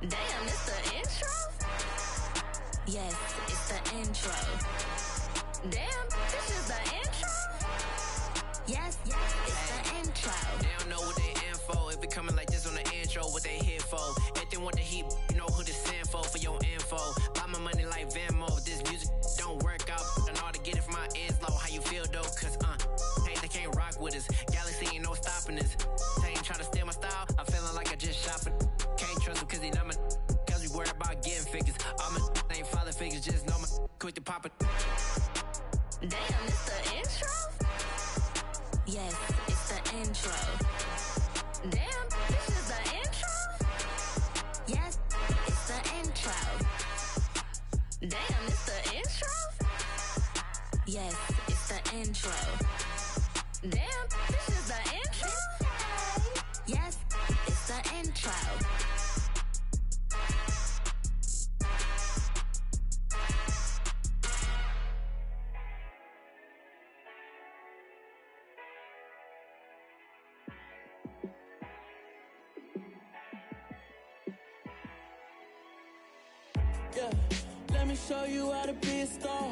Damn, it's the intro? Yes, it's the intro. Damn, this is the intro? Yes, it's the intro. They don't know what they in for. If it coming like this on the intro, what they here for? If they want the heat, you know who to send for your info. Buy my money like Venmo. If this music don't work out, I know how to get it from my ends low. How you feel though? Cause hey, they can't rock with us. Galaxy ain't no stopping us. They ain't try to steal my style. I'm feeling like I just shot it. Can't trust them cause they not my. Cause we worried about getting figures. All my ain't father figures, just know my quick to pop it. Damn, it's the intro? Yes, it's the intro. Damn, this is the intro? Yes, it's the intro. Damn, it's the intro? Yes, it's the intro. Damn, this is the intro? Yes, it's the intro. Yeah, let me show you how to be a star.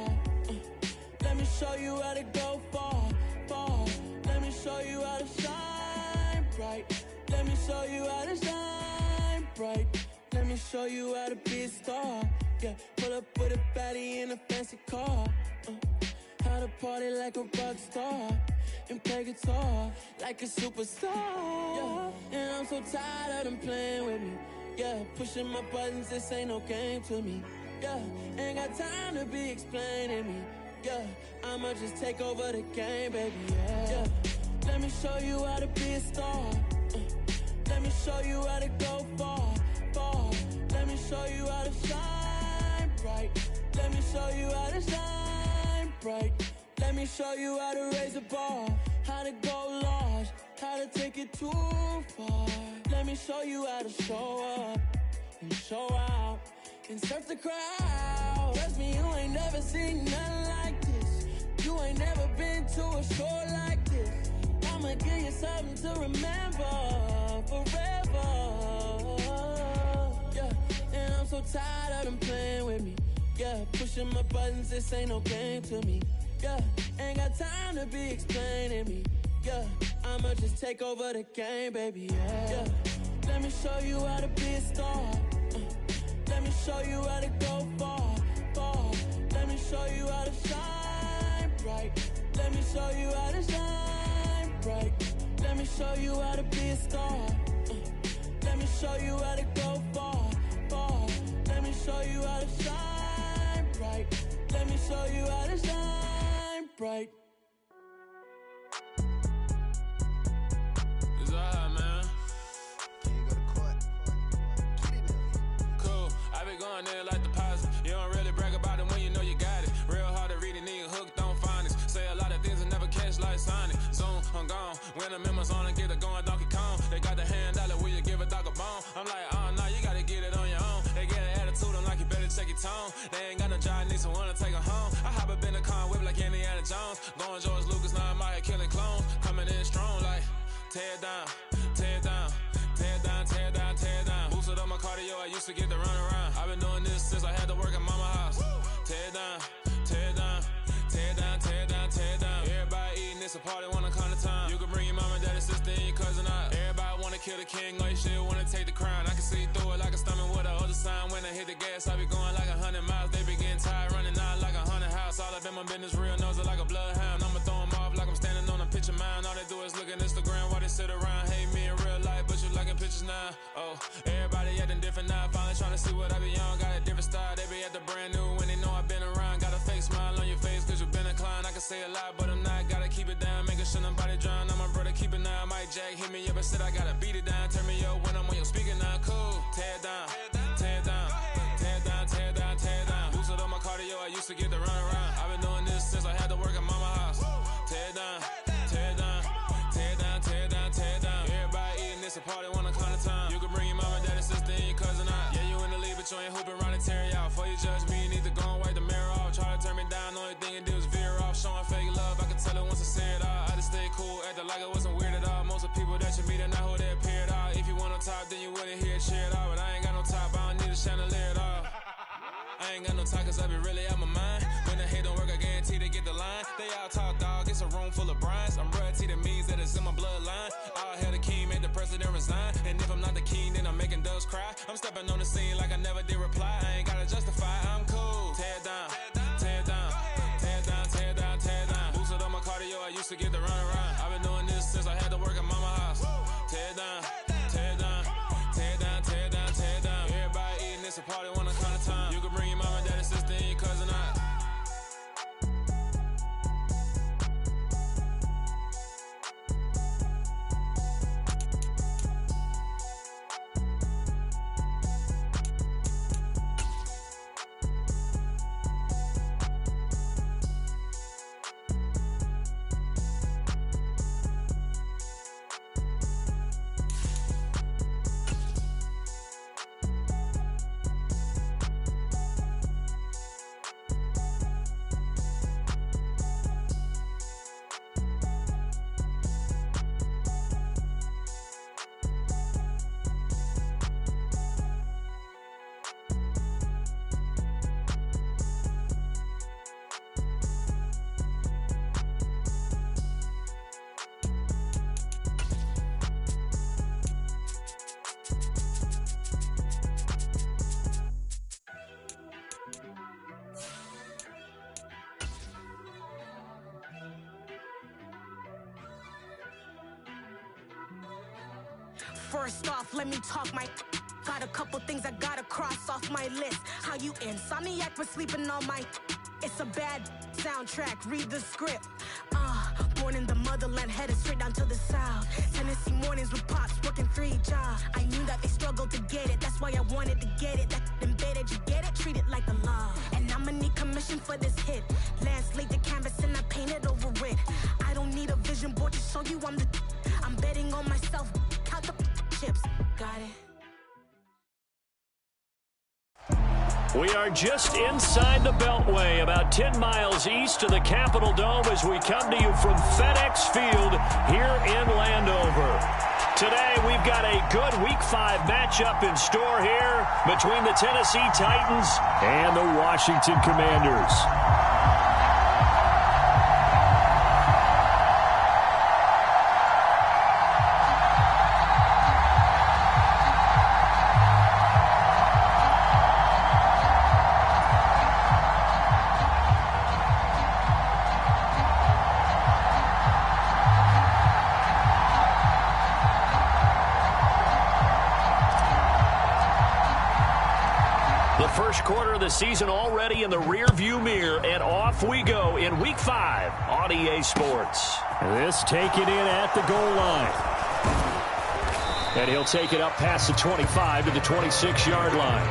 Let me show you how to go far, far. Let me show you how to shine bright. Let me show you how to shine bright. Let me show you how to be a star. Yeah, pull up with a baddie in a fancy car. How to party like a rock star and play guitar like a superstar. Yeah, and I'm so tired of them playing with me. Yeah, pushing my buttons, this ain't no game to me. Yeah, ain't got time to be explaining me. Yeah, I'ma just take over the game, baby. Yeah, let me show you how to be a star. Let me show you how to go far, far. Let me show you how to shine bright. Let me show you how to shine bright. Let me show you how to raise the bar, how to go large, how to take it too far. Let me show you how to show up and show out and surf the crowd. Trust me, you ain't never seen nothing like this. You ain't never been to a show like this. I'ma give you something to remember forever. Yeah, and I'm so tired of them playing with me. Yeah, pushing my buttons, this ain't no game to me. Yeah, ain't got time to be explaining me. Yeah, I'ma just take over the game, baby. Yeah, let me show you how to be a star. Let me show you how to go far, far. Let me show you how to shine bright. Let me show you how to shine bright. Let me show you how to be a star. Let me show you how to go far, far. Let me show you how to shine bright. Let me show you how to shine bright. It's alright, man. Can you go to court? Cool. I be going there like deposit. You don't really brag about it when you know you got it. Real hard to read it, nigga hooked, don't find it. Say a lot of things and never catch like Sonic. Zoom, I'm gone. When the memos on and get it going, Donkey Kong. They got the hand dollar, will you give a dog a bone? I'm like, oh, nah, you gotta get it on your own. They get an attitude, I'm like, you better check your tone. They ain't got no job, need someone to take her home. I hop up in the car, whip like Indiana Jones. Going George Lucas, now I'm out here killing clones. Coming in strong like, tear down, tear down. Tear down, tear down, tear down. Boosted up my cardio, I used to get to run around. I've been doing this since I had to work at mama house. Tear down, tear down, tear down, tear down, tear down. Everybody eating, it's a party, wanna come to time. You can bring your mama, daddy, sister, and your cousin out. Everybody wanna kill the king, like shit, wanna take the crown. I can see through it like a stomach with a other sign. When I hit the gas, I be going like 100 miles. They be getting tired, running out like 100 house. All up in my business, real nose it like a bloodhound. I'ma throw 'em off like I'm standing on a picture mound. All they do is look at Instagram while they sit around. Hate me in real life, but you liking pictures now. Oh, everybody acting different now. Finally trying to see what I be on. Got a different style, they be at the brand new when they know I've been around. Got a fake smile on your face cause you been inclined. I can say a lot, but I'm not. Gotta keep it down, making sure nobody drown. I'm my brother, keep it now. Mike Jack hit me up and said I gotta beat it down. Turn me up when I'm on your speaker now. Cool, tear down, tear down, tear down, tear down, tear down. Boosted up my cardio, I used to get to run around. I've been doing this since I had to work at mama house. Tear down, tear down, tear down, tear down, tear down. Everybody eating, it's a party, wanna come to time. You can bring your mama, daddy, sister, and your cousin out. Yeah, you in the league, but you ain't hooping around and tear out. Before you judge me, you need to go and wipe the mirror off. Try to turn me down, only thing you do is veer off. Showing fake love, I can tell it once I say it all. I just stay cool, acting like I wasn't weird at all. Most of the people that you meet are not who they appeared all. If you want on top, then you wouldn't hear it cheered all. But I ain't got no top, I ain't got no time, cause I be really out my mind. When the hate don't work, I guarantee they get the line. They all talk, dog, it's a room full of brines. I'm royalty, that means that it's in my bloodline. All hail the king, made the president resign. And if I'm not the king, then I'm making doves cry. I'm stepping on the scene like I never did reply. I ain't gotta justify, I'm cool. Tear down, tear down, tear down, tear down, tear down. Boosted on my cardio, I used to get the run around. I've been doing this since I had to work at mama house. Tear down, tear down, tear down, tear down, tear down. Everybody eating, it's a party, one kind of time. You can bring your mama, daddy, sister, and your cousin out. First off, let me talk my got a couple things I gotta cross off my list. How you insomniac for sleeping on my it's a bad soundtrack, read the script. Born in the motherland, headed straight down to the south. Tennessee mornings with pops, working 3 jobs. I knew that they struggled to get it, that's why I wanted to get it. That embedded, you get it, treat it like the law. And I'ma need commission for this hit. Lance laid the canvas and I painted over it. I don't need a vision board to show you I'm betting on myself, count the chips, got it. We are just inside the Beltway, about 10 miles east of the Capitol Dome as we come to you from FedEx Field here in Landover. Today, we've got a good Week 5 matchup in store here between the Tennessee Titans and the Washington Commanders. First quarter of the season already in the rearview mirror, and off we go in Week 5 on EA Sports. This taken in at the goal line. And he'll take it up past the 25 to the 26-yard line.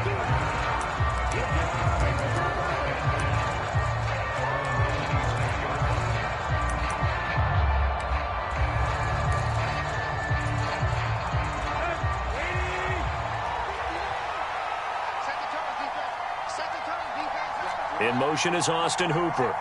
In motion is Austin Hooper.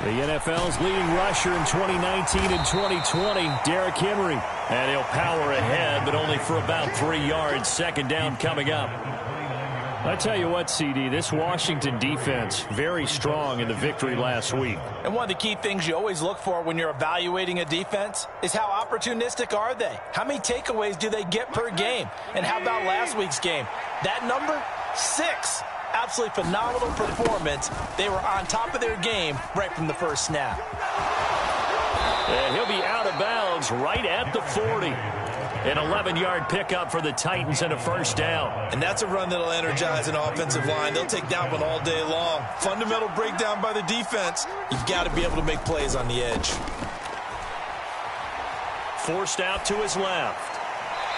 The NFL's leading rusher in 2019 and 2020, Derrick Henry. And he'll power ahead, but only for about 3 yards. Second down coming up. I tell you what, CD, this Washington defense, very strong in the victory last week. And one of the key things you always look for when you're evaluating a defense is how opportunistic are they? How many takeaways do they get per game? And how about last week's game? That number? 6. Absolutely phenomenal performance. They were on top of their game right from the first snap. And he'll be out of bounds right at the 40. An 11-yard pickup for the Titans and a first down. And that's a run that'll energize an offensive line. They'll take that one all day long. Fundamental breakdown by the defense. You've got to be able to make plays on the edge. Forced out to his left.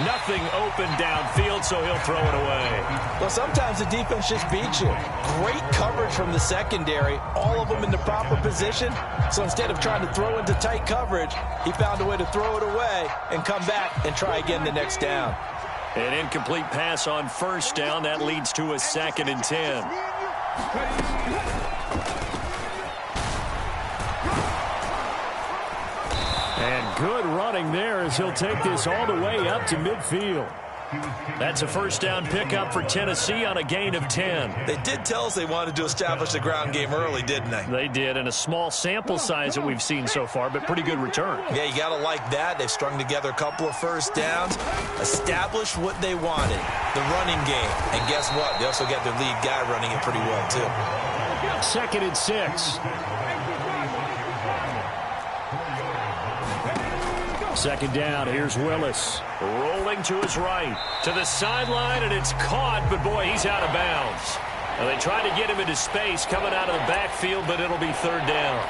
Nothing open downfield, so he'll throw it away. Well, sometimes the defense just beats you. Great coverage from the secondary, all of them in the proper position. So instead of trying to throw into tight coverage, he found a way to throw it away and come back and try again the next down. An incomplete pass on first down. That leads to a 2nd and 10. And good running there as he'll take this all the way up to midfield. That's a first down pickup for Tennessee on a gain of 10. They did tell us they wanted to establish the ground game early, didn't they? They did, and a small sample size that we've seen so far, but pretty good return. Yeah, you got to like that. They've strung together a couple of first downs, established what they wanted, the running game. And guess what? They also got their lead guy running it pretty well, too. 2nd and 6. Second down, here's Willis. Rolling to his right, to the sideline, and it's caught, but boy, he's out of bounds. Now, they tried to get him into space coming out of the backfield, but it'll be 3rd down.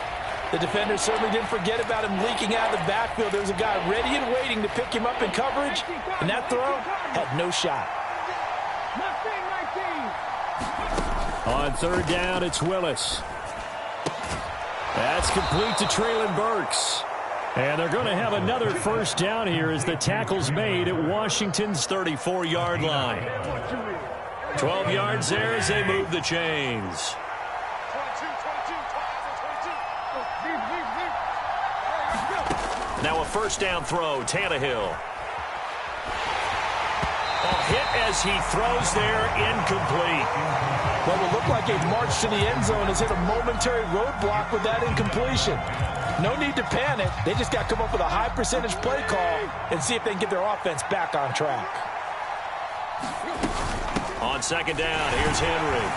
The defender certainly didn't forget about him leaking out of the backfield. There was a guy ready and waiting to pick him up in coverage, and that throw had no shot. On 3rd down, it's Willis. That's complete to Treylon Burks. And they're going to have another first down here as the tackle's made at Washington's 34-yard line. 12 yards there as they move the chains. Now a first down throw, Tannehill. Hit as he throws there, incomplete. What will look like a march to the end zone has hit a momentary roadblock with that incompletion. No need to panic. They just got to come up with a high percentage play call and see if they can get their offense back on track. On 2nd down, here's Henry.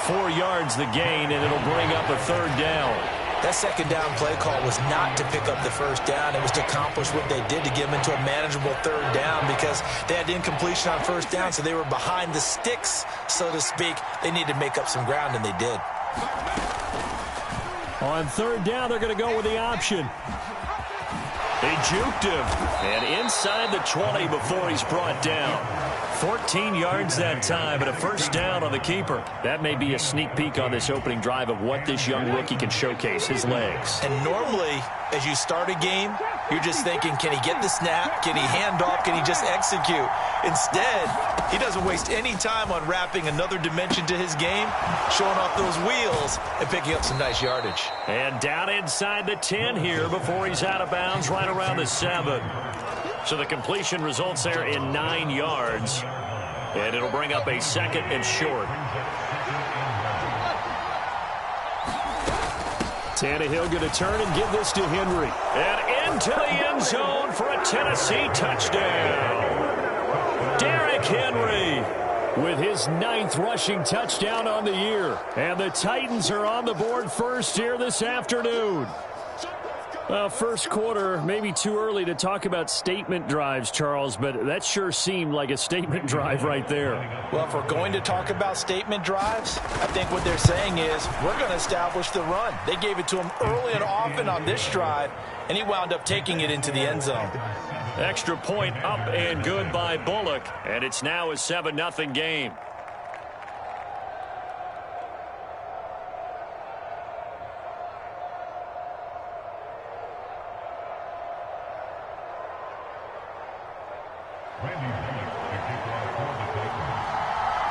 4 yards the gain, and it'll bring up a 3rd down. That 2nd down play call was not to pick up the first down. It was to accomplish what they did to get them into a manageable 3rd down because they had incompletion on first down, so they were behind the sticks, so to speak. They needed to make up some ground, and they did. On 3rd down, they're going to go with the option. He juked him, and inside the 20 before he's brought down. 14 yards that time, and a first down on the keeper. That may be a sneak peek on this opening drive of what this young rookie can showcase, his legs. And normally, as you start a game, you're just thinking, can he get the snap? Can he hand off? Can he just execute? Instead, he doesn't waste any time on wrapping another dimension to his game, showing off those wheels, and picking up some nice yardage. And down inside the 10 here before he's out of bounds, right around the 7. So the completion results there in 9 yards. And it'll bring up a 2nd and short. Tannehill going to turn and give this to Henry. And into the end zone for a Tennessee touchdown. Derrick Henry with his 9th rushing touchdown on the year. And the Titans are on the board first here this afternoon. Well, first quarter, maybe too early to talk about statement drives, Charles, but that sure seemed like a statement drive right there. Well, if we're going to talk about statement drives, I think what they're saying is we're going to establish the run. They gave it to him early and often on this drive, and he wound up taking it into the end zone. Extra point up and good by Bullock, and it's now a 7-0 game.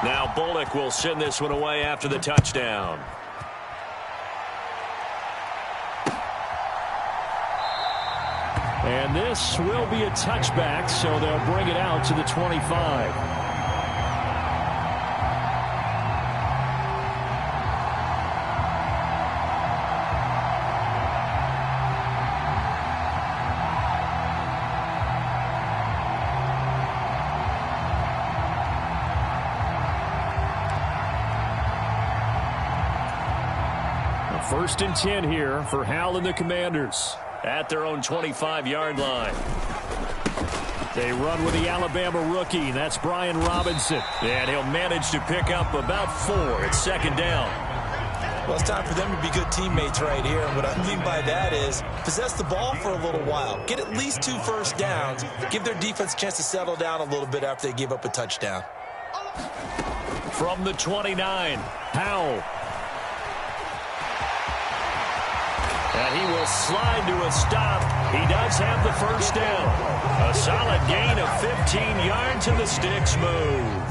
Now Bullock will send this one away after the touchdown. And this will be a touchback, so they'll bring it out to the 25. First and 10 here for Hal and the Commanders at their own 25-yard line. They run with the Alabama rookie. That's Brian Robinson. And he'll manage to pick up about 4 at 2nd down. Well, it's time for them to be good teammates right here. And what I mean by that is possess the ball for a little while. Get at least 2 first downs. Give their defense a chance to settle down a little bit after they give up a touchdown. From the 29, Howell. And he will slide to a stop. He does have the first down. A solid gain of 15 yards, and the sticks move.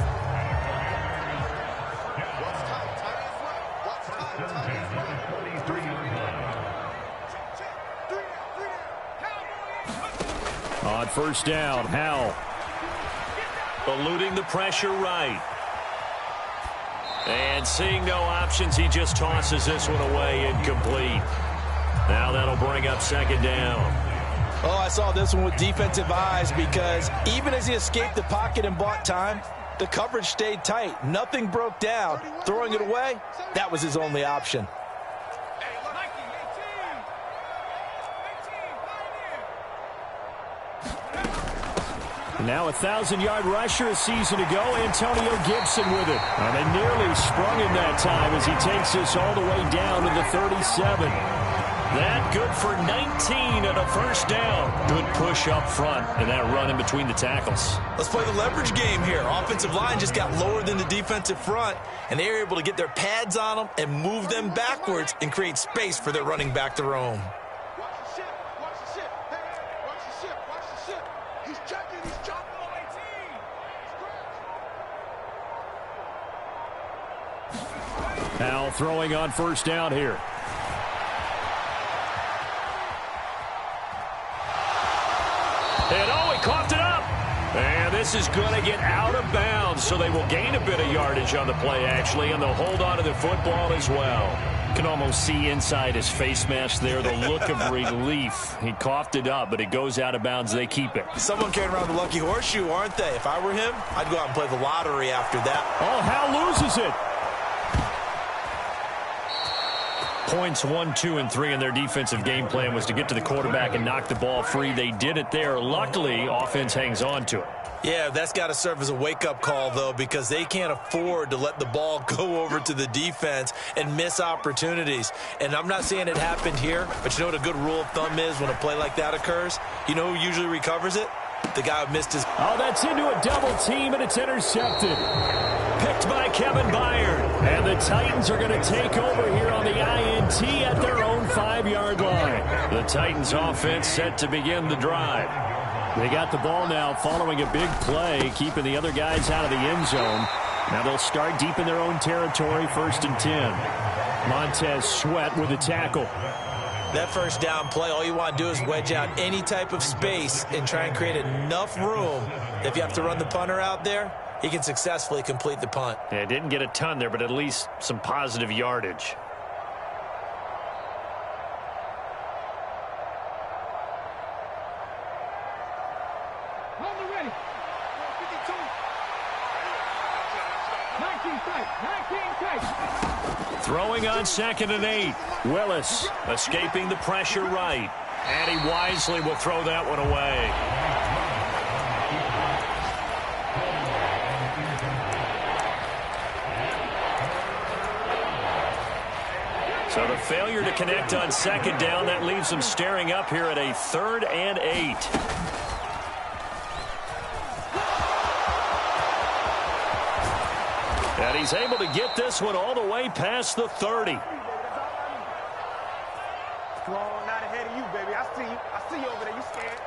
On first down, Howell. Eluding the pressure right. And seeing no options, he just tosses this one away, incomplete. Now that'll bring up second down. Oh, I saw this one with defensive eyes because even as he escaped the pocket and bought time, the coverage stayed tight. Nothing broke down. Throwing it away, that was his only option. Now a 1,000-yard rusher a season ago, Antonio Gibson with it. And they nearly sprung him that time as he takes this all the way down to the 37. That good for 19 and a first down. Good push up front and that run in between the tackles. Let's play the leverage game here. Offensive line just got lower than the defensive front, and they were able to get their pads on them and move them backwards and create space for their running back to roam. Now throwing on first down here. And he coughed it up. And this is going to get out of bounds, so they will gain a bit of yardage on the play, actually, and they'll hold on to the football as well. You can almost see inside his face mask there the look of relief. He coughed it up, but it goes out of bounds. They keep it. Someone carrying around the lucky horseshoe, aren't they? If I were him, I'd go out and play the lottery after that. Oh, Hal loses it. Points 1, 2, and 3 in their defensive game plan was to get to the quarterback and knock the ball free. They did it there. Luckily, offense hangs on to it. Yeah, that's got to serve as a wake-up call, though, because they can't afford to let the ball go over to the defense and miss opportunities. And I'm not saying it happened here, but you know what a good rule of thumb is when a play like that occurs? You know who usually recovers it? The guy who missed his... Oh, that's into a double team, and it's intercepted. Picked by Kevin Byard. And the Titans are going to take over here on the INT at their own 5-yard line. The Titans offense set to begin the drive. They got the ball now following a big play, keeping the other guys out of the end zone. Now they'll start deep in their own territory, 1st and 10. Montez Sweat with a tackle. That first down play, all you want to do is wedge out any type of space and try and create enough room. If you have to run the punter out there, he can successfully complete the punt. Yeah, didn't get a ton there, but at least some positive yardage. Throwing on 2nd and 8. Willis escaping the pressure right. And he wisely will throw that one away. So the failure to connect on 2nd down, that leaves them staring up here at a 3rd and 8. And he's able to get this one all the way past the 30. Strong, not ahead of you, baby. I see you. I see you over there. You scared.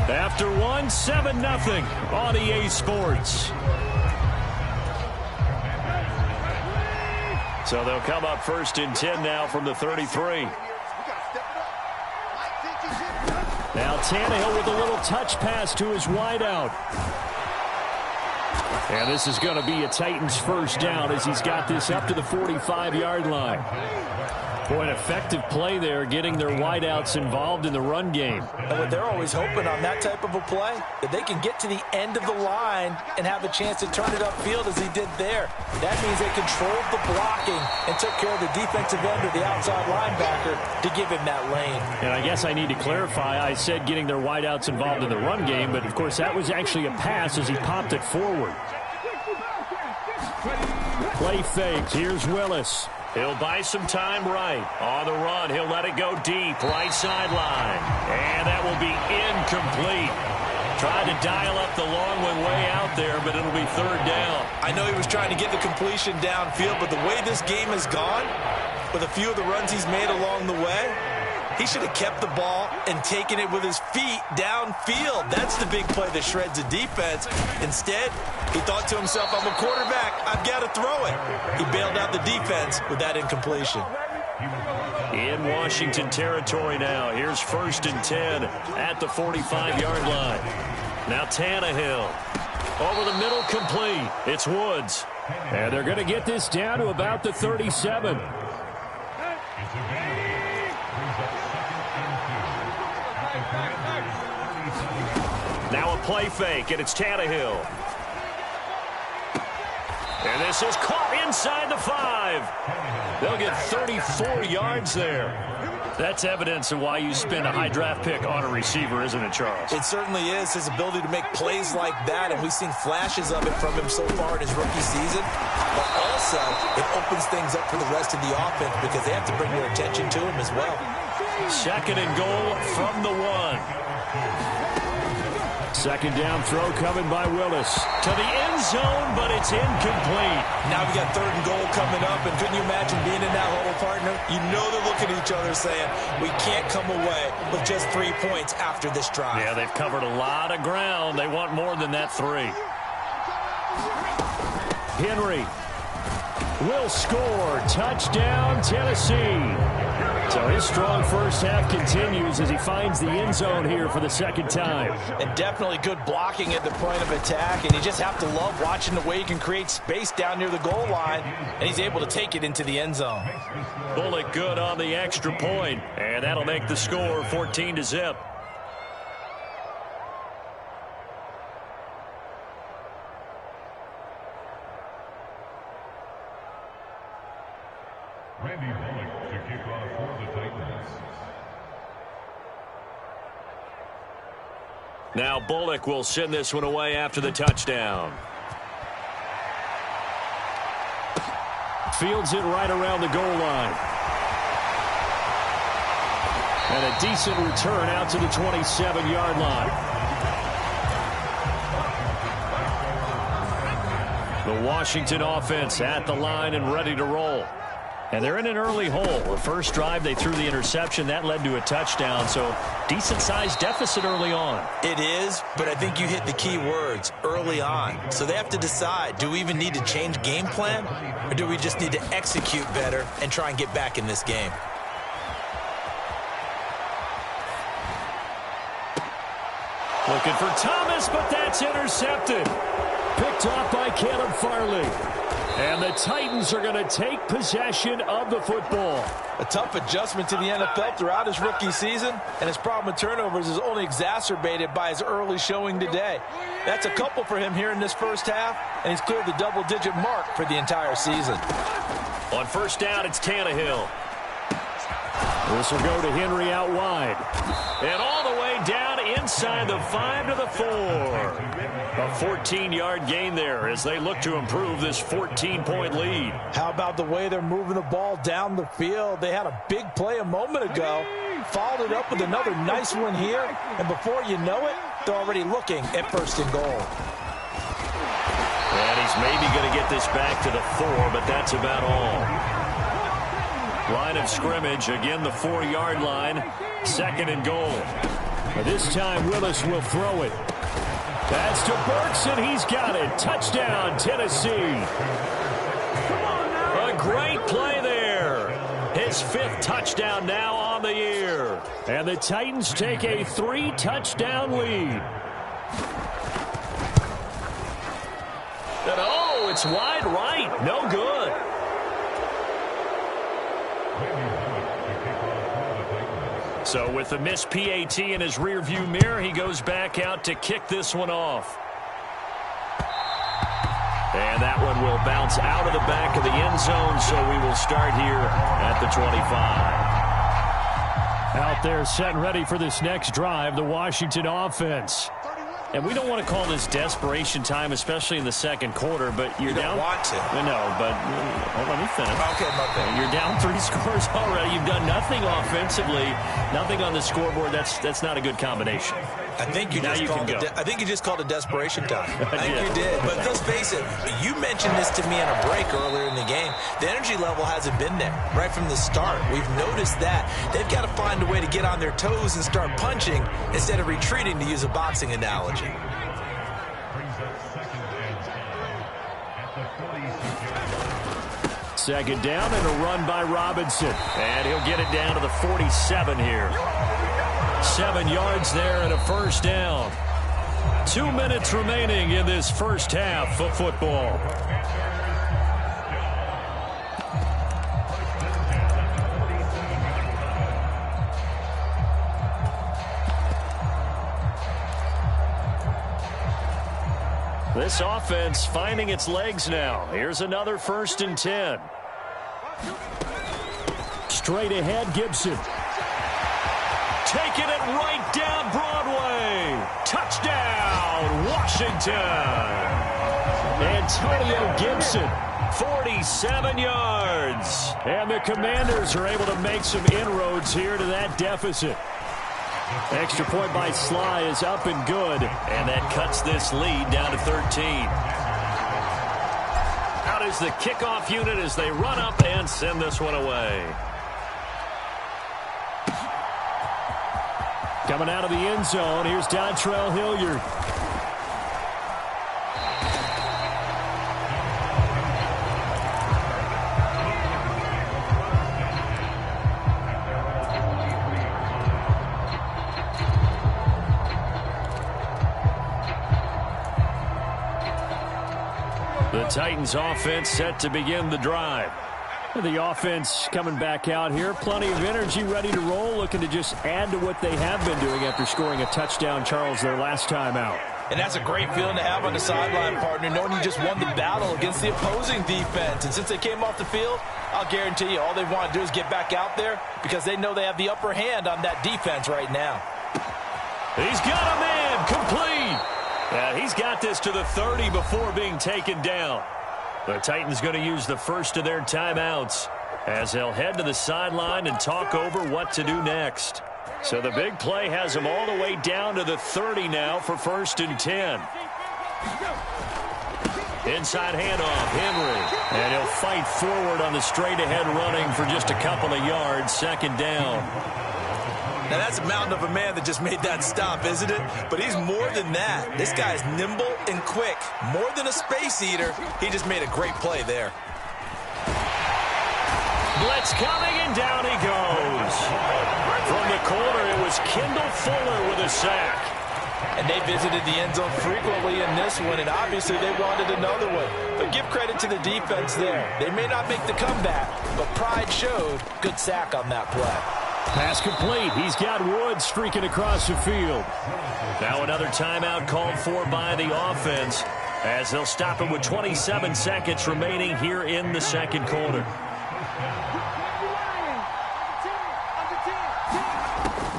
After 1, 7-0 on EA Sports. So they'll come up 1st and 10 now from the 33. Now Tannehill with a little touch pass to his wideout. And this is going to be a Titans first down as he's got this up to the 45-yard line. Boy, an effective play there, getting their wideouts involved in the run game. And what they're always hoping on that type of a play, that they can get to the end of the line and have a chance to turn it upfield as he did there. That means they controlled the blocking and took care of the defensive end or the outside linebacker to give him that lane. And I guess I need to clarify, I said getting their wideouts involved in the run game, but of course that was actually a pass as he popped it forward. Play fakes. Here's Willis. He'll buy some time right. On the run, he'll let it go deep. Right sideline. And that will be incomplete. Tried to dial up the long one way out there, but it'll be 3rd down. I know he was trying to get the completion downfield, but the way this game has gone, with a few of the runs he's made along the way, he should have kept the ball and taken it with his feet downfield. That's the big play that shreds the defense. Instead, he thought to himself, I'm a quarterback. I've got to throw it. He bailed out the defense with that incompletion. In Washington territory now. Here's 1st and 10 at the 45-yard line. Now Tannehill. Over the middle, complete. It's Woods. And they're going to get this down to about the 37. Now a play fake, and it's Tannehill. And this is caught inside the 5. They'll get 34 yards there. That's evidence of why you spend a high draft pick on a receiver, isn't it, Charles? It certainly is. His ability to make plays like that, and we've seen flashes of it from him so far in his rookie season. But also, it opens things up for the rest of the offense because they have to bring their attention to him as well. 2nd and goal from the 1. 2nd down throw coming by Willis. To the end zone, but it's incomplete. Now we got 3rd and goal coming up, and couldn't you imagine being in that huddle, partner? You know they're looking at each other saying, we can't come away with just 3 points after this drive. Yeah, they've covered a lot of ground. They want more than that 3. Henry will score. Touchdown, Tennessee. So his strong first half continues as he finds the end zone here for the 2nd time. And definitely good blocking at the point of attack, and you just have to love watching the way he can create space down near the goal line, and he's able to take it into the end zone. Bullock good on the extra point, and that'll make the score 14-0. Randy Bullock to kick off for the Titans. Now Bullock will send this one away after the touchdown. Fields it right around the goal line. And a decent return out to the 27-yard line. The Washington offense at the line and ready to roll. And they're in an early hole. The first drive, they threw the interception. That led to a touchdown, so decent-sized deficit early on. It is, but I think you hit the key words, early on. So they have to decide, do we even need to change game plan, or do we just need to execute better and try and get back in this game? Looking for Thomas, but that's intercepted. Picked off by Caleb Farley. And the Titans are going to take possession of the football. A tough adjustment to the NFL throughout his rookie season, and his problem with turnovers is only exacerbated by his early showing today. That's a couple for him here in this first half, and he's cleared the double-digit mark for the entire season. On 1st down, it's Tannehill. This will go to Henry out wide. And all the way down inside the 5 to the 4. A 14-yard gain there as they look to improve this 14-point lead. How about the way they're moving the ball down the field? They had a big play a moment ago, followed it up with another nice one here, and before you know it, they're already looking at 1st and goal. And he's maybe going to get this back to the 4, but that's about all. Line of scrimmage, again the 4-yard line, 2nd and goal. But this time Willis will throw it. That's to Burks, and he's got it. Touchdown, Tennessee. A great play there. His 5th touchdown now on the year. And the Titans take a 3-touchdown lead. And oh, it's wide right. No good. So with the missed PAT in his rearview mirror, he goes back out to kick this one off. And that one will bounce out of the back of the end zone, so we will start here at the 25. Out there set and ready for this next drive, the Washington offense. And we don't want to call this desperation time, especially in the 2nd quarter, but you're down. You don't want to. No, but let me finish. Okay, my bad. You're down 3 scores already. You've done nothing offensively, nothing on the scoreboard. That's not a good combination. I think you just called it desperation time. I think you did. But let's face it, you mentioned this to me on a break earlier in the game. The energy level hasn't been there right from the start. We've noticed that. They've got to find a way to get on their toes and start punching instead of retreating, to use a boxing analogy. Second down and a run by Robinson. And he'll get it down to the 47 here. 7 yards there and a first down. 2 minutes remaining in this first half of football. This offense finding its legs now. Here's another 1st and 10. Straight ahead, Gibson. Taking it right down Broadway. Touchdown, Washington. Antonio Gibson, 47 yards. And the Commanders are able to make some inroads here to that deficit. Extra point by Sly is up and good, and that cuts this lead down to 13. Out is the kickoff unit as they run up and send this one away. Coming out of the end zone, here's Dontrell Hilliard. The Titans offense set to begin the drive. The offense coming back out here. Plenty of energy, ready to roll, looking to just add to what they have been doing after scoring a touchdown, Charles, their last time out. And that's a great feeling to have on the sideline, partner, knowing you just won the battle against the opposing defense. And since they came off the field, I'll guarantee you all they want to do is get back out there because they know they have the upper hand on that defense right now. He's got a man complete. Yeah, he's got this to the 30 before being taken down. The Titans going to use the first of their timeouts as they'll head to the sideline and talk over what to do next. So the big play has them all the way down to the 30 now for 1st and 10. Inside handoff, Henry. And he'll fight forward on the straight-ahead running for just a couple of yards. 2nd down. Now, that's a mountain of a man that just made that stop, isn't it? But he's more than that. This guy's nimble and quick. More than a space eater, he just made a great play there. Blitz coming, and down he goes. From the corner, it was Kendall Fuller with a sack. And they visited the end zone frequently in this one, and obviously they wanted another one. But give credit to the defense there. They may not make the comeback, but pride showed. Good sack on that play. Pass complete. He's got Woods streaking across the field. Now another timeout called for by the offense as they'll stop it with 27 seconds remaining here in the second quarter.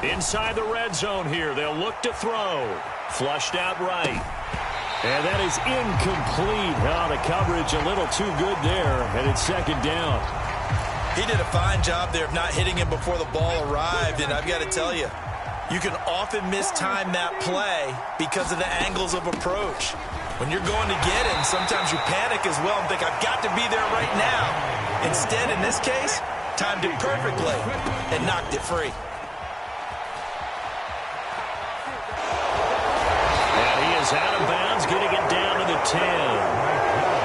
Inside the red zone here. They'll look to throw. Flushed out right. And that is incomplete. Oh, the coverage a little too good there, and it's 2nd down. He did a fine job there of not hitting him before the ball arrived, and I've got to tell you, you can often mistime that play because of the angles of approach. When you're going to get him, sometimes you panic as well and think, I've got to be there right now. Instead, in this case, timed it perfectly and knocked it free. And he is out of bounds, getting it down to the 10.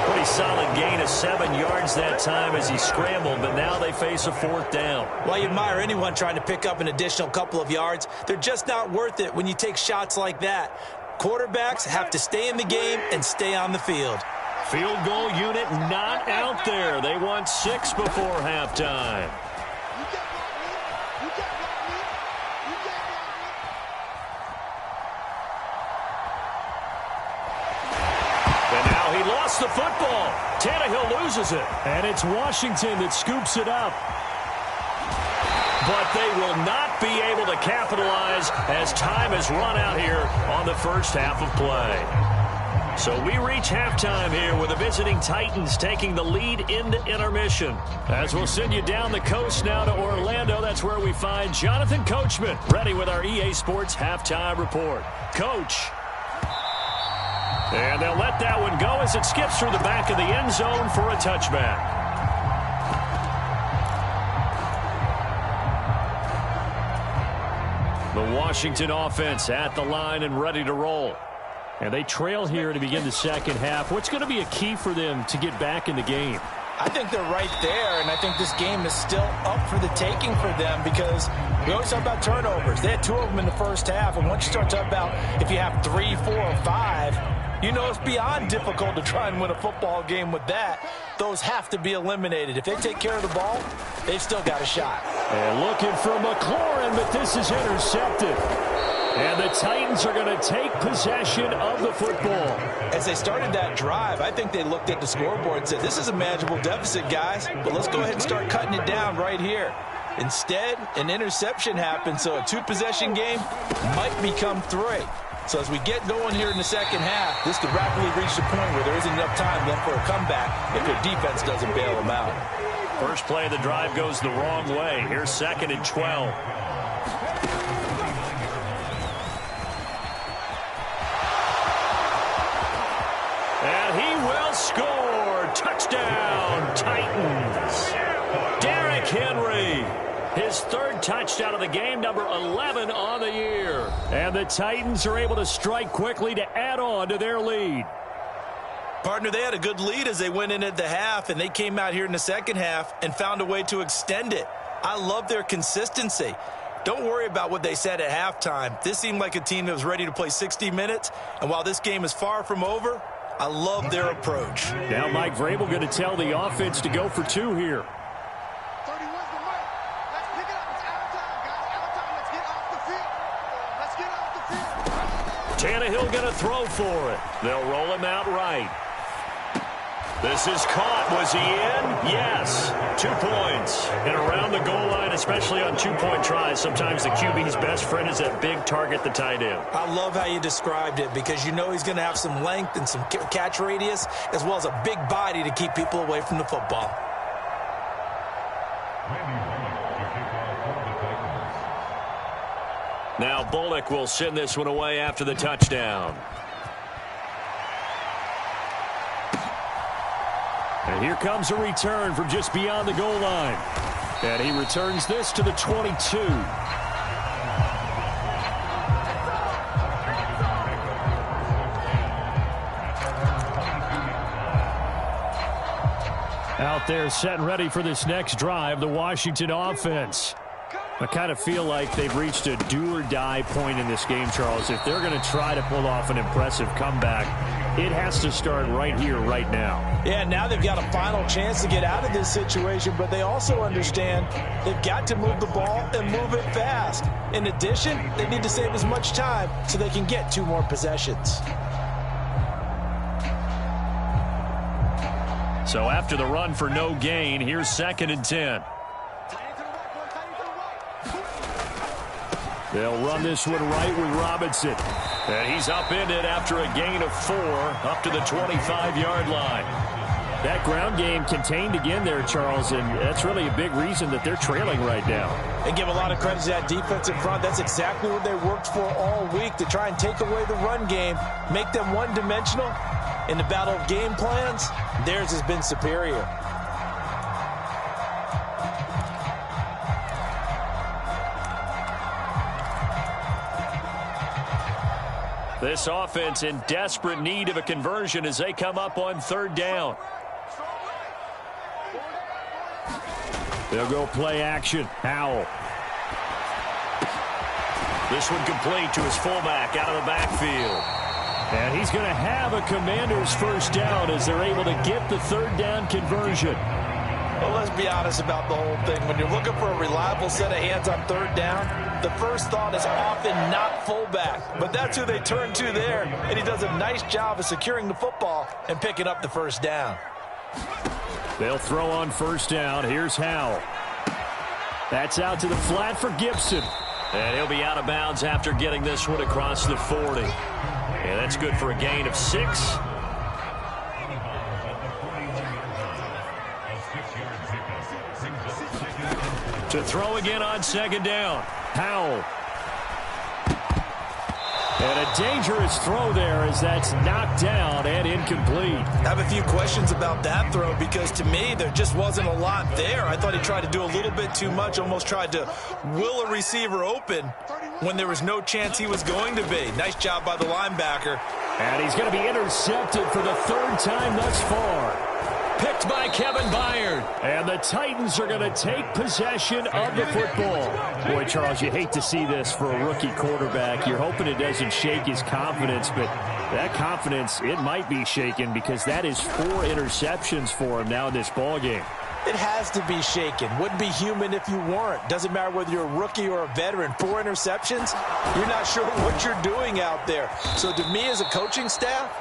Pretty solid gain of 7 yards that time as he scrambled, but now they face a 4th down. Well, you admire anyone trying to pick up an additional couple of yards. They're just not worth it when you take shots like that. Quarterbacks have to stay in the game and stay on the field. Field goal unit not out there. They want 6 before halftime. He lost the football. Tannehill loses it. And it's Washington that scoops it up. But they will not be able to capitalize as time has run out here on the first half of play. So we reach halftime here with the visiting Titans taking the lead into intermission. As we'll send you down the coast now to Orlando, that's where we find Jonathan Coachman ready with our EA Sports halftime report. Coach. And they'll let that one go as it skips through the back of the end zone for a touchback. The Washington offense at the line and ready to roll. And they trail here to begin the second half. What's going to be a key for them to get back in the game? I think they're right there, and I think this game is still up for the taking for them because we always talk about turnovers. They had 2 of them in the first half, and once you start talking about if you have 3, 4, or 5, you know it's beyond difficult to try and win a football game with that. Those have to be eliminated. If they take care of the ball, they've still got a shot. And looking for McLaurin, but this is intercepted. And the Titans are going to take possession of the football. As they started that drive, I think they looked at the scoreboard and said, this is a manageable deficit, guys, but let's go ahead and start cutting it down right here. Instead, an interception happened, so a 2-possession game might become 3. So as we get going here in the second half, this could rapidly reach the point where there isn't enough time left for a comeback if their defense doesn't bail them out. First play of the drive goes the wrong way. Here's 2nd and 12. And he will score. Touchdown, Titans. Derrick Henry. His 3rd touchdown of the game, number 11 on the year. And the Titans are able to strike quickly to add on to their lead. Partner, they had a good lead as they went in at the half, and they came out here in the second half and found a way to extend it. I love their consistency. Don't worry about what they said at halftime. This seemed like a team that was ready to play 60 minutes, and while this game is far from over, I love their approach. Now Mike Vrabel going to tell the offense to go for 2 here. TNL going to throw for it. They'll roll him out right. This is caught. Was he in? Yes. 2 points. And around the goal line, especially on 2-point tries, sometimes the QB's best friend is that big target, the tight end. I love how you described it because you know he's going to have some length and some catch radius as well as a big body to keep people away from the football. Now Bullock will send this one away after the touchdown. And here comes a return from just beyond the goal line. And he returns this to the 22. Out there set and ready for this next drive, the Washington offense. I kind of feel like they've reached a do-or-die point in this game, Charles. If they're going to try to pull off an impressive comeback, it has to start right here, right now. Yeah, now they've got a final chance to get out of this situation, but they also understand they've got to move the ball and move it fast. In addition, they need to save as much time so they can get 2 more possessions. So after the run for no gain, here's 2nd and 10. They'll run this one right with Robinson. And he's upended after a gain of 4 up to the 25-yard line. That ground game contained again there, Charles, and that's really a big reason that they're trailing right now. And give a lot of credit to that defense in front. That's exactly what they worked for all week, to try and take away the run game, make them one-dimensional. In the battle of game plans, theirs has been superior. This offense in desperate need of a conversion as they come up on 3rd down. They'll go play action. Howell. This one complete to his fullback out of the backfield. And he's going to have a Commander's 1st down as they're able to get the 3rd down conversion. Well, let's be honest about the whole thing. When you're looking for a reliable set of hands on 3rd down, the first thought is often not fullback. But that's who they turn to there, and he does a nice job of securing the football and picking up the 1st down. They'll throw on 1st down. Here's Howell. That's out to the flat for Gibson. And he'll be out of bounds after getting this one across the 40. And that's good for a gain of 6. To throw again on 2nd down. Howell. And a dangerous throw there as that's knocked down and incomplete. I have a few questions about that throw because to me there just wasn't a lot there. I thought he tried to do a little bit too much, almost tried to will a receiver open when there was no chance he was going to be. Nice job by the linebacker. And he's going to be intercepted for the 3rd time thus far. Picked by Kevin Byard. And the Titans are going to take possession of the football. Boy, Charles, you hate to see this for a rookie quarterback. You're hoping it doesn't shake his confidence, but that confidence, it might be shaken because that is 4 interceptions for him now in this ballgame. It has to be shaken. Wouldn't be human if you weren't. Doesn't matter whether you're a rookie or a veteran. 4 interceptions, you're not sure what you're doing out there. So to me as a coaching staff,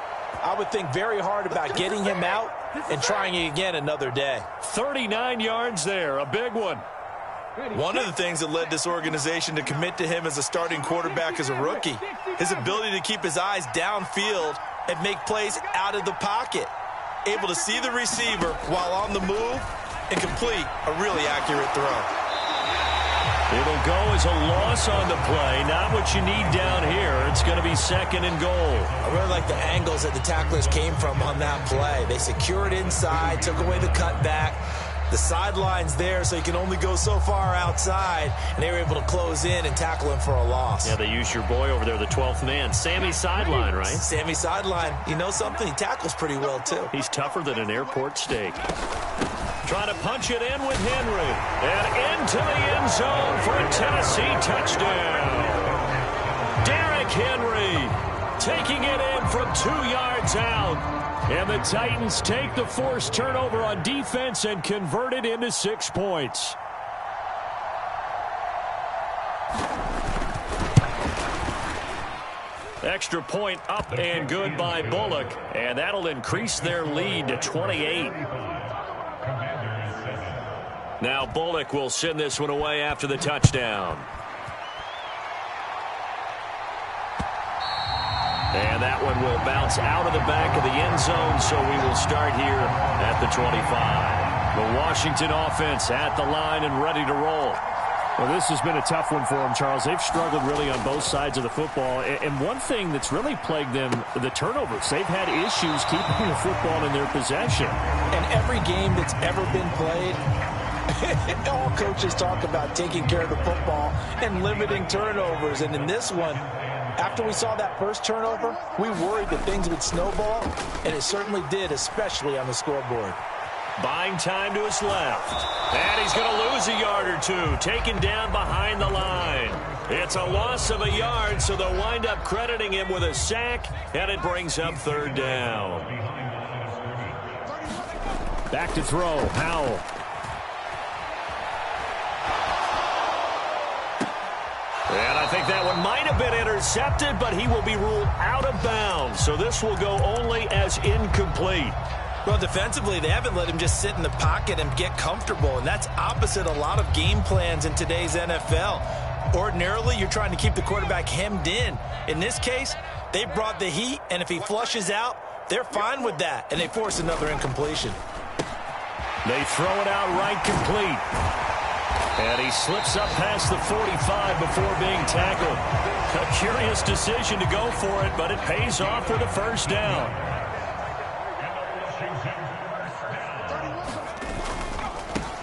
I would think very hard about getting him out and trying it again another day. 39 yards there, a big one. One of the things that led this organization to commit to him as a starting quarterback as a rookie, his ability to keep his eyes downfield and make plays out of the pocket. Able to see the receiver while on the move and complete a really accurate throw. It'll go as a loss on the play. Not what you need down here. It's going to be 2nd and goal. I really like the angles that the tacklers came from on that play. They secured inside, took away the cutback. The sideline's there, so you can only go so far outside, and they were able to close in and tackle him for a loss. Yeah, they used your boy over there, the 12th man. Sammy Sideline, right? Sammy Sideline. You know something? He tackles pretty well, too. He's tougher than an airport steak. Trying to punch it in with Henry. And into the end zone for a Tennessee touchdown. Derrick Henry taking it in from 2 yards out. And the Titans take the forced turnover on defense and convert it into 6 points. Extra point up and good by Bullock. And that'll increase their lead to 28. Now Bullock will send this one away after the touchdown. And that one will bounce out of the back of the end zone, so we will start here at the 25. The Washington offense at the line and ready to roll. Well, this has been a tough one for them, Charles. They've struggled really on both sides of the football. And one thing that's really plagued them, the turnovers. They've had issues keeping the football in their possession. And every game that's ever been played, all coaches talk about taking care of the football and limiting turnovers. And in this one, after we saw that first turnover, we worried that things would snowball, and it certainly did, especially on the scoreboard. Buying time to his left. And he's going to lose a yard or two, taken down behind the line. It's a loss of a yard, so they'll wind up crediting him with a sack, and it brings up 3rd down. Back to throw, Howell. And I think that one might have been intercepted, but he will be ruled out of bounds. So this will go only as incomplete. Well, defensively, they haven't let him just sit in the pocket and get comfortable, and that's opposite a lot of game plans in today's NFL. Ordinarily, you're trying to keep the quarterback hemmed in. In this case, they brought the heat, and if he flushes out, they're fine with that, and they force another incompletion. They throw it out right complete. And he slips up past the 45 before being tackled. A curious decision to go for it, but it pays off with a 1st down.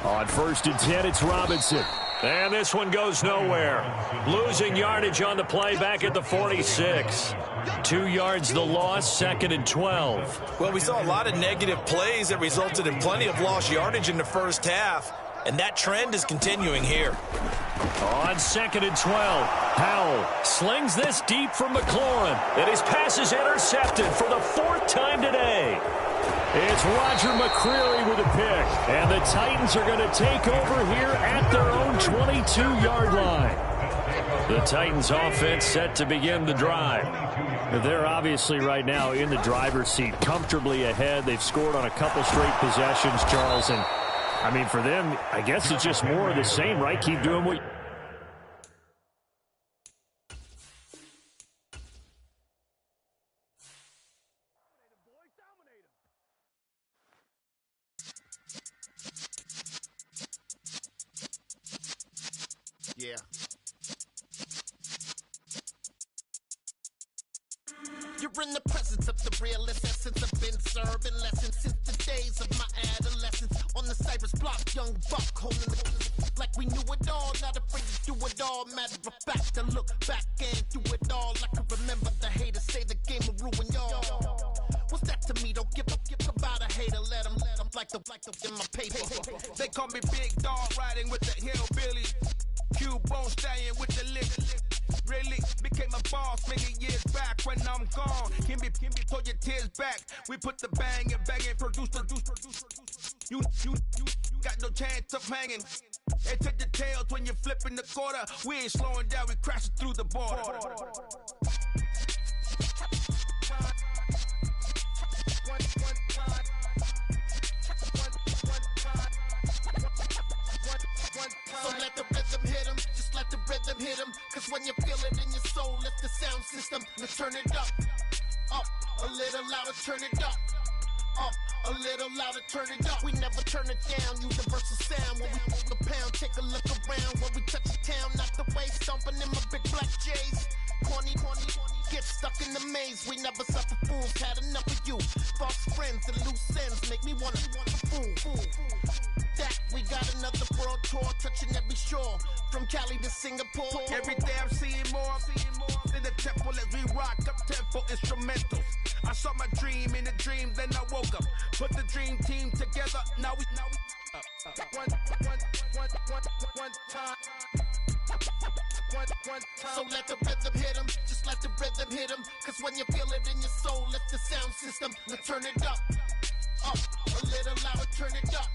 On 1st and 10, it's Robinson. And this one goes nowhere. Losing yardage on the play back at the 46. 2 yards the loss, 2nd and 12. Well, we saw a lot of negative plays that resulted in plenty of lost yardage in the first half. And that trend is continuing here. On 2nd and 12, Howell slings this deep from McLaurin. And his pass is intercepted for the 4th time today. It's Roger McCreary with a pick. And the Titans are going to take over here at their own 22-yard line. The Titans offense set to begin the drive. They're obviously right now in the driver's seat, comfortably ahead. They've scored on a couple straight possessions, Charles, and I mean, for them, I guess it's just more of the same, right? Keep doing what... Yeah. You're in the presence of the realest essence. I've been serving lessons since the days of my adolescence. On the Cypress block, young buck holding like we knew it all. Not afraid to do it all. Matter of fact, I look back and do it all. I can remember the haters say the game will ruin y'all. What's that to me? Don't give up about a hater. Let them. like the in my paper. They call me Big Dog, riding with the hillbilly. Q-Bone stallion with the lick. Really became a boss many years back. When I'm gone, Kimby, pull your tears back. We put the bang and produce. You got no chance of hanging. And take the tails when you're flipping the quarter. We ain't slowing down, we crashing through the border. So let the rhythm hit him, just let the rhythm hit him. Cause when you feel it in your soul, lift the sound system. Now turn it up, a little louder, turn it up. A little louder, turn it up. We never turn it down, universal sound. When we move the pound, take a look around. When we touch the town, knock the way, stomping in my big black J's. Corny, get stuck in the maze. We never suffer fools, had enough of you. False friends and loose ends make me wanna fool. That we got another world tour, touching every shore, from Cali to Singapore. Every day I'm seeing more in the temple as we rock up tempo instrumentals. I saw my dream in a dream, then I woke up. Put the dream team together, now we one time. So let the rhythm hit him, just let the rhythm hit him. Cause when you feel it in your soul, lift the sound system. Now turn it up, a little louder, turn it up.